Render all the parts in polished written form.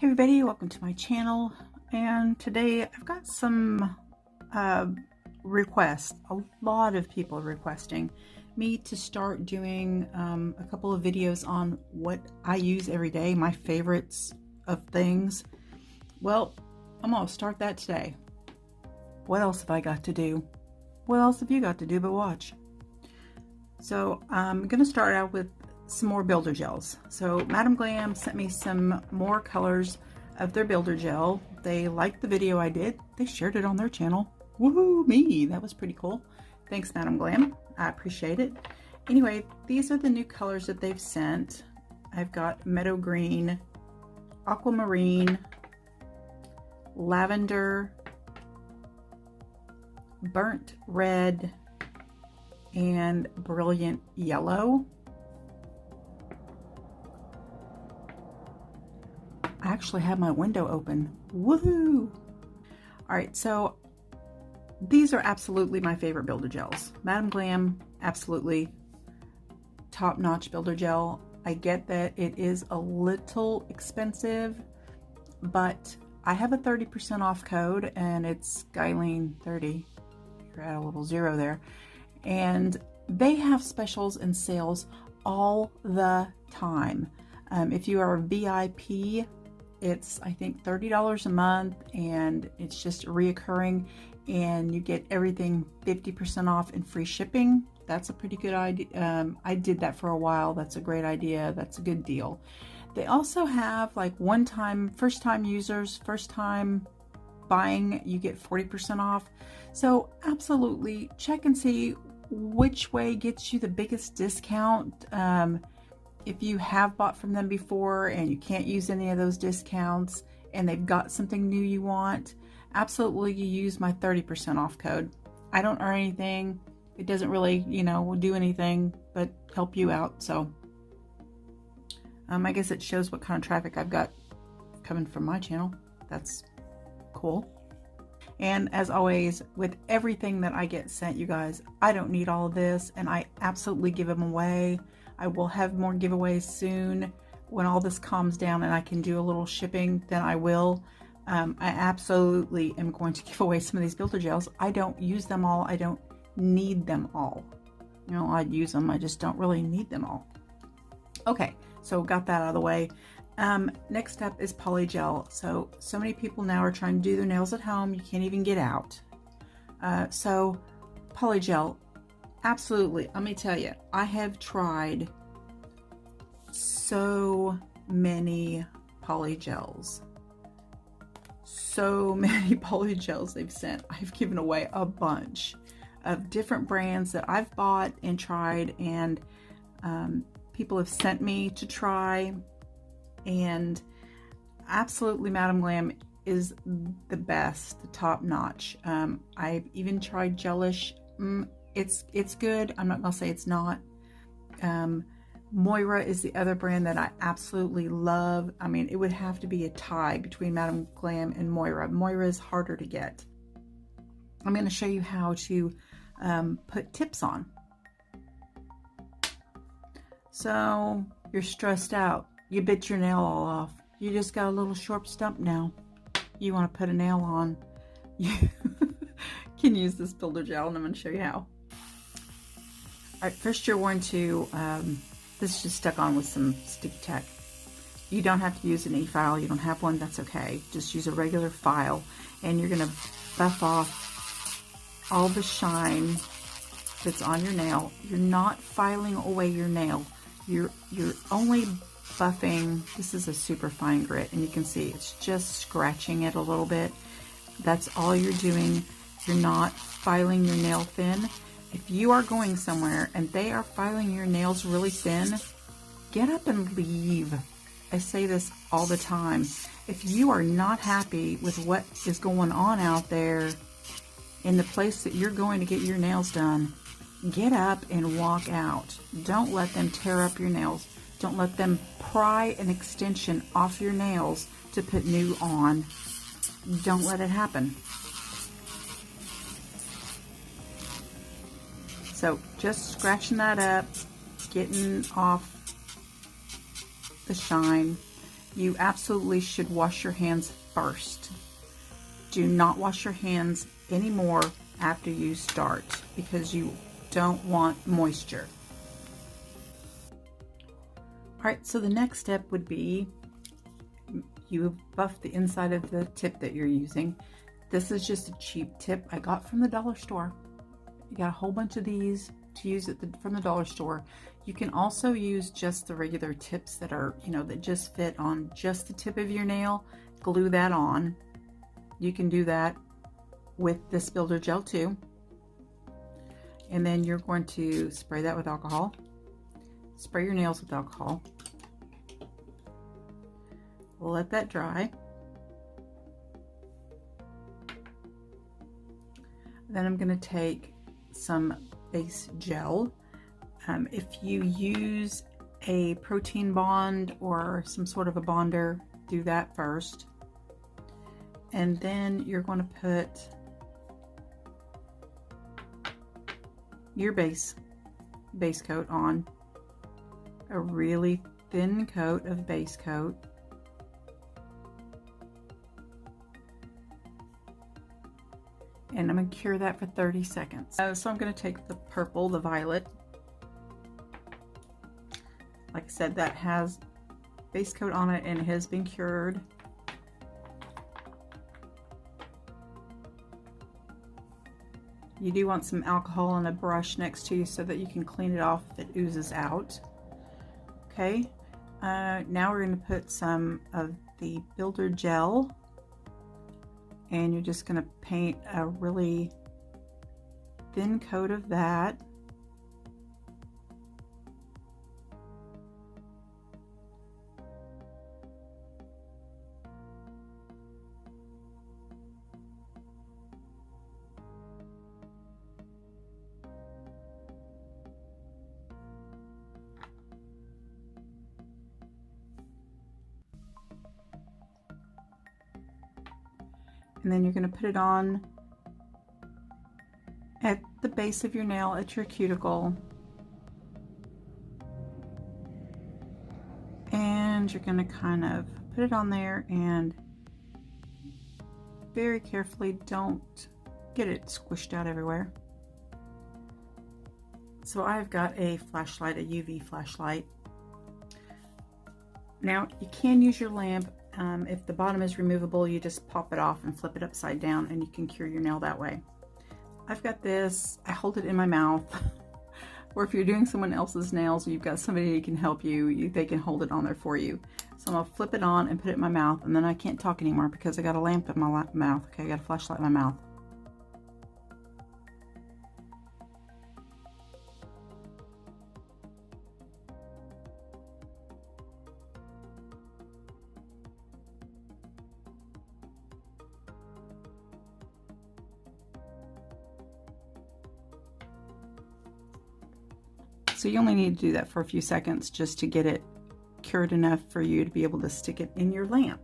Hey everybody, welcome to my channel, and today I've got some requests. A lot of people are requesting me to start doing a couple of videos on what I use every day, my favorites of things. Well, I'm gonna start that today. What else have I got to do? What else have you got to do but watch? So I'm gonna start out with some more builder gels. So Madam Glam sent me some more colors of their builder gel. They liked the video I did. They shared it on their channel. Woohoo me! That was pretty cool. Thanks, Madam Glam. I appreciate it. Anyway, these are the new colors that they've sent. I've got meadow green, aquamarine, lavender, burnt red, and brilliant yellow. I actually have my window open. Woohoo! All right, so these are absolutely my favorite builder gels. Madam Glam, absolutely top-notch builder gel. I get that it is a little expensive, but I have a 30% off code and it's Guyleen30. You're at a little zero there. And they have specials and sales all the time. If you are a VIP, it's I think $30 a month, and it's just reoccurring, and you get everything 50% off and free shipping. That's a pretty good idea. I did that for a while. That's a great idea. That's a good deal. They also have like first time users, first time buying, you get 40% off. So absolutely check and see which way gets you the biggest discount. If you have bought from them before and you can't use any of those discounts and they've got something new you want, absolutely you use my 30% off code. I don't earn anything. It doesn't really, do anything but help you out. So I guess it shows what kind of traffic I've got coming from my channel. That's cool. And as always, with everything that I get sent, you guys, I don't need all of this, and I absolutely give them away. I will have more giveaways soon. When all this calms down and I can do a little shipping, then I will. I absolutely am going to give away some of these builder gels. I don't use them all. I don't need them all. I'd use them. I just don't really need them all. Okay, so got that out of the way. Next up is polygel. So many people now are trying to do their nails at home. You can't even get out. So polygel, absolutely. Let me tell you, I have tried so many polygels. So many polygels they've sent. I've given away a bunch of different brands that I've bought and tried, and people have sent me to try. And absolutely, Madam Glam is the best, the top notch. I've even tried Gelish. It's good. I'm not gonna say it's not. Moira is the other brand that I absolutely love. I mean, it would have to be a tie between Madam Glam and Moira. Moira is harder to get. I'm going to show you how to put tips on. So you're stressed out. You bit your nail all off. You just got a little short stump now. You want to put a nail on. You can use this builder gel, and I'm going to show you how. All right, first you're going to, this is just stuck on with some sticky tack. You don't have to use an e-file. You don't have one, that's okay. Just use a regular file, and you're going to buff off all the shine that's on your nail. You're not filing away your nail. You're only buffing. This is a super fine grit, and you can see it's just scratching it a little bit. That's all you're doing. You're not filing your nail thin. If you are going somewhere and they are filing your nails really thin, get up and leave. I say this all the time. If you are not happy with what is going on out there in the place that you're going to get your nails done, get up and walk out. Don't let them tear up your nails. Don't let them pry an extension off your nails to put new on. Don't let it happen. So just scratching that up, getting off the shine, you absolutely should wash your hands first. Do not wash your hands anymore after you start because you don't want moisture. All right, so the next step would be you buff the inside of the tip that you're using. This is just a cheap tip I got from the dollar store. You got a whole bunch of these to use from the dollar store. You can also use just the regular tips that are, that just fit on just the tip of your nail. Glue that on. You can do that with this builder gel too. And then you're going to spray that with alcohol. Spray your nails with alcohol. Let that dry. Then I'm going to take some base gel. If you use a protein bond or some sort of a bonder, do that first. And then you're going to put your base coat on. A really thin coat of base coat. And I'm going to cure that for 30 seconds. So I'm going to take the purple, the violet. Like I said, that has base coat on it and it has been cured. You do want some alcohol and a brush next to you so that you can clean it off if it oozes out. Okay, now we're going to put some of the builder gel. And you're just going to paint a really thin coat of that. And then you're going to put it on at the base of your nail, at your cuticle. And you're going to kind of put it on there and very carefully, don't get it squished out everywhere. So I've got a flashlight, a UV flashlight. Now you can use your lamp. If the bottom is removable, you just pop it off and flip it upside down and you can cure your nail that way. I've got this, I hold it in my mouth. Or if you're doing someone else's nails, you've got somebody who can help you, they can hold it on there for you. So I'm gonna flip it on and put it in my mouth, and then I can't talk anymore because I got a lamp in my mouth. Okay, I got a flashlight in my mouth. So you only need to do that for a few seconds just to get it cured enough for you to be able to stick it in your lamp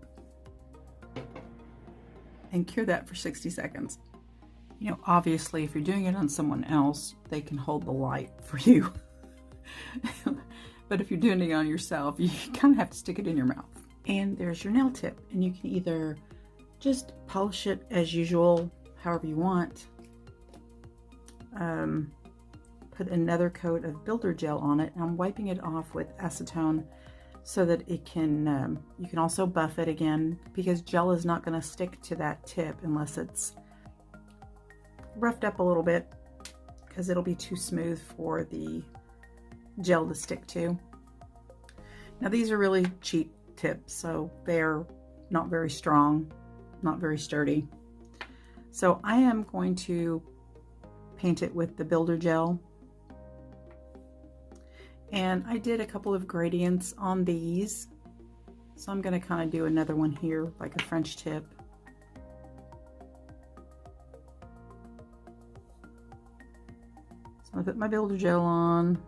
and cure that for 60 seconds. You know, obviously if you're doing it on someone else, they can hold the light for you. But if you're doing it on yourself, you kind of have to stick it in your mouth. And there's your nail tip, and you can either just polish it as usual, however you want. Put another coat of builder gel on it, and I'm wiping it off with acetone so that it can, you can also buff it again, because gel is not going to stick to that tip unless it's roughed up a little bit, because it'll be too smooth for the gel to stick to. Now these are really cheap tips, so they're not very strong, not very sturdy. So I am going to paint it with the builder gel. And I did a couple of gradients on these, so I'm going to kind of do another one here, like a French tip. So I put my builder gel on.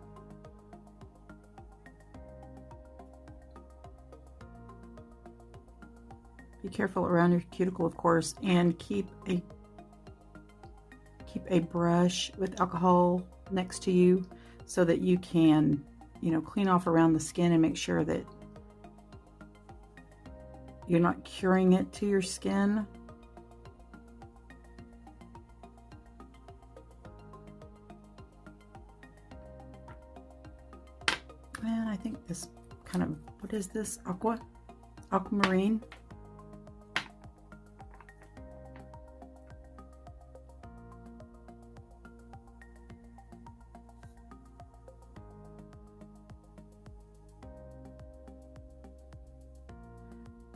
Be careful around your cuticle, of course, and keep a brush with alcohol next to you so that you can, you know, clean off around the skin and make sure that you're not curing it to your skin. And I think this kind of, what is this? Aquamarine.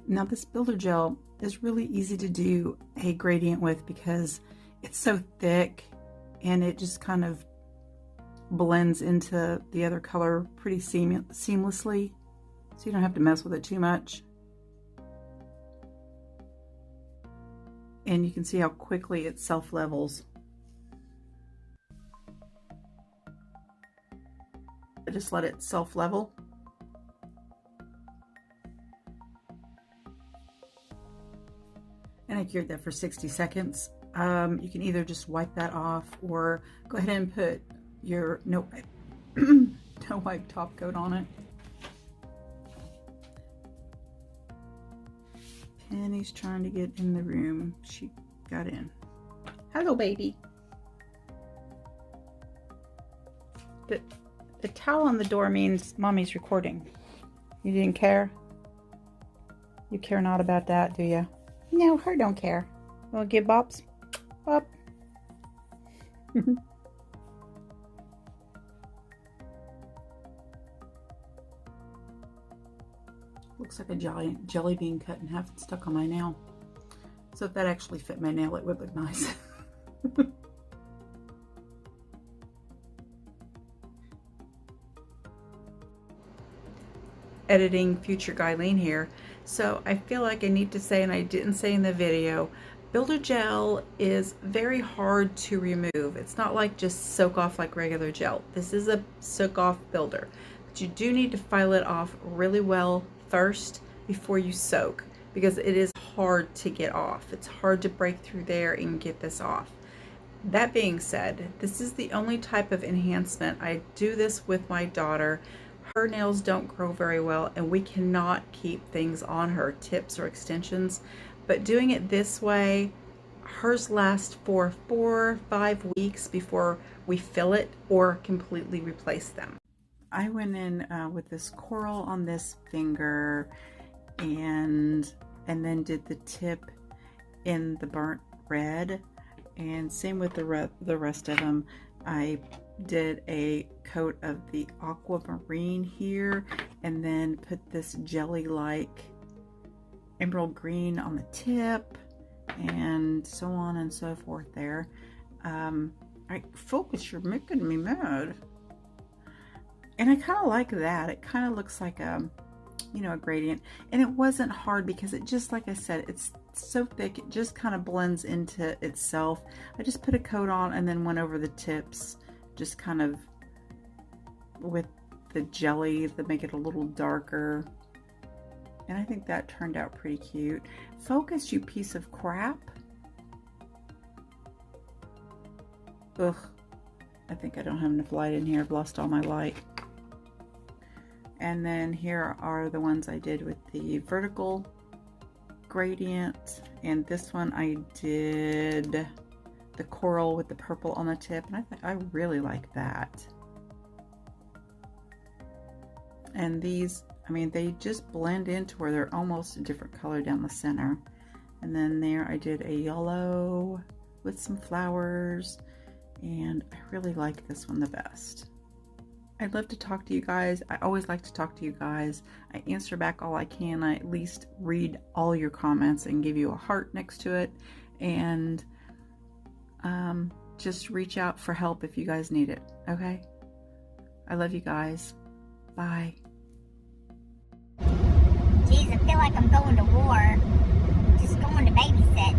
Now this builder gel is really easy to do a gradient with because it's so thick and it just kind of blends into the other color pretty seamlessly, so you don't have to mess with it too much. And you can see how quickly it self-levels. I just let it self-level. And I cured that for 60 seconds. You can either just wipe that off or go ahead and put your no wipe top coat on it. Penny's trying to get in the room. She got in. Hello, baby. The towel on the door means mommy's recording. You didn't care? You care not about that, do you? No, her don't care. Wanna give bops? Bop. Looks like a giant jelly bean cut in half and stuck on my nail. So if that actually fit my nail, it would look nice. Editing future Guyleen here. So I feel like I need to say, and I didn't say in the video, builder gel is very hard to remove. It's not like just soak off like regular gel. This is a soak off builder. But you do need to file it off really well first before you soak, because it is hard to get off. It's hard to break through there and get this off. That being said, this is the only type of enhancement. I do this with my daughter. Her nails don't grow very well and we cannot keep things on her, tips or extensions, but doing it this way, hers lasts for 4 or 5 weeks before we fill it or completely replace them. I went in with this coral on this finger and then did the tip in the burnt red, and same with the rest of them. I did a coat of the aquamarine here and then put this jelly like emerald green on the tip and so on and so forth there. Focus, you're making me mad. And I kind of like that. It kind of looks like a, you know, a gradient, and it wasn't hard because it just, like I said, it's so thick, it just kind of blends into itself. I just put a coat on and then went over the tips, just kind of with the jelly to make it a little darker. And I think that turned out pretty cute. Focus, you piece of crap. Ugh, I think I don't have enough light in here. I've lost all my light. And then here are the ones I did with the vertical gradient. And this one I did the coral with the purple on the tip. And I really like that. And these, I mean, they just blend into where they're almost a different color down the center. And then there I did a yellow with some flowers. And I really like this one the best. I'd love to talk to you guys. I always like to talk to you guys. I answer back all I can. I at least read all your comments and give you a heart next to it. And just reach out for help if you guys need it, okay? I love you guys. Bye. Geez, I feel like I'm going to war. Just going to babysit.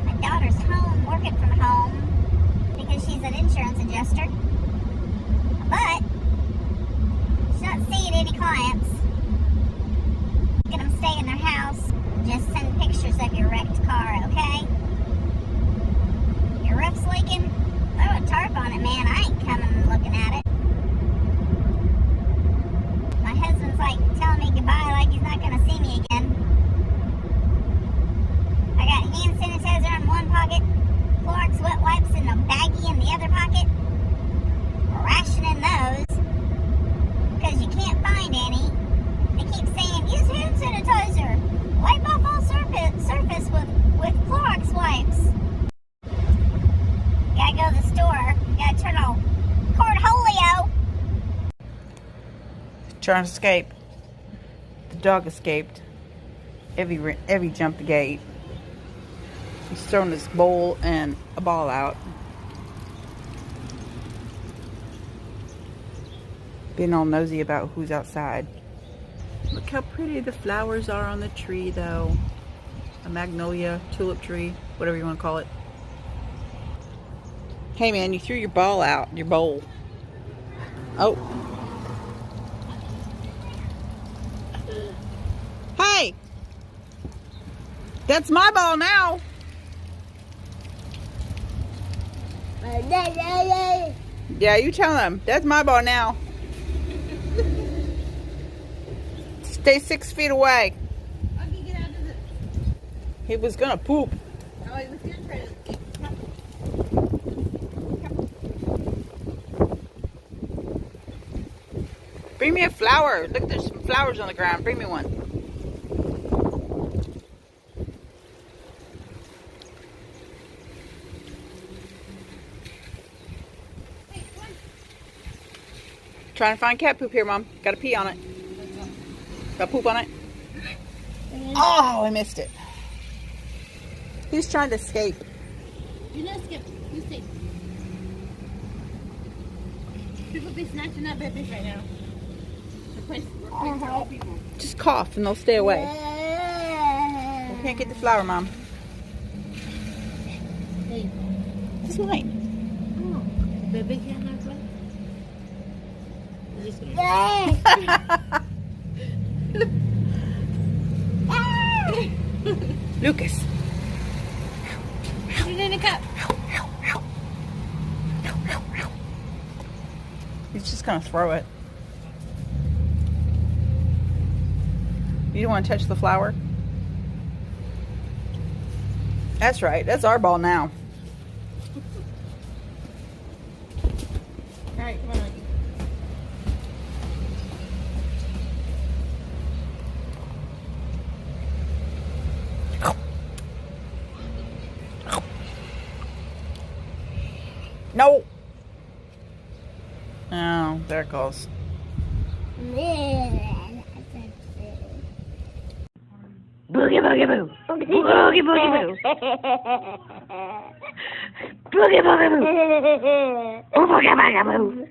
My daughter's home, working from home, because she's an insurance adjuster. But she's not seeing any clients. Get them stay in their house. Just send pictures of your wrecked car, okay? Your roof's leaking? Throw a tarp on it, man. I ain't coming and looking at it. My husband's like telling me goodbye like he's not gonna see me again. sanitizer. Wipe off all surface with Clorox wipes. Gotta go to the store. Gotta turn on Cornholio. Trying to escape. The dog escaped. Evie jumped the gate. He's throwing this bowl and a ball out. Being all nosy about who's outside. Look how pretty the flowers are on the tree though. A magnolia, tulip tree, whatever you want to call it. Hey man, you threw your ball out, your bowl. Oh. Hey! That's my ball now! Yeah, you tell them. That's my ball now. Stay 6 feet away. He was gonna poop. Oh, he was gonna try to. Bring me a flower. Look, there's some flowers on the ground. Bring me one. Hey, come on. Trying to find cat poop here, Mom. Gotta pee on it. Got poop on it. Oh, I missed it. He's trying to escape. You know, Skip. You see. People be snatching up babies right now. The place for all people. Just cough and they'll stay away. We can't get the flower, Mom. Hey. It's mine. Oh, baby can't have one. Just kidding. Lucas. Put it in a cup. He's just gonna throw it. You don't want to touch the flower? That's right. That's our ball now. All right, come on. No. Oh, there it goes. Boogie boogie boo. Boogie boogie boo. Boogie boogie boo. Boogie boogie boo.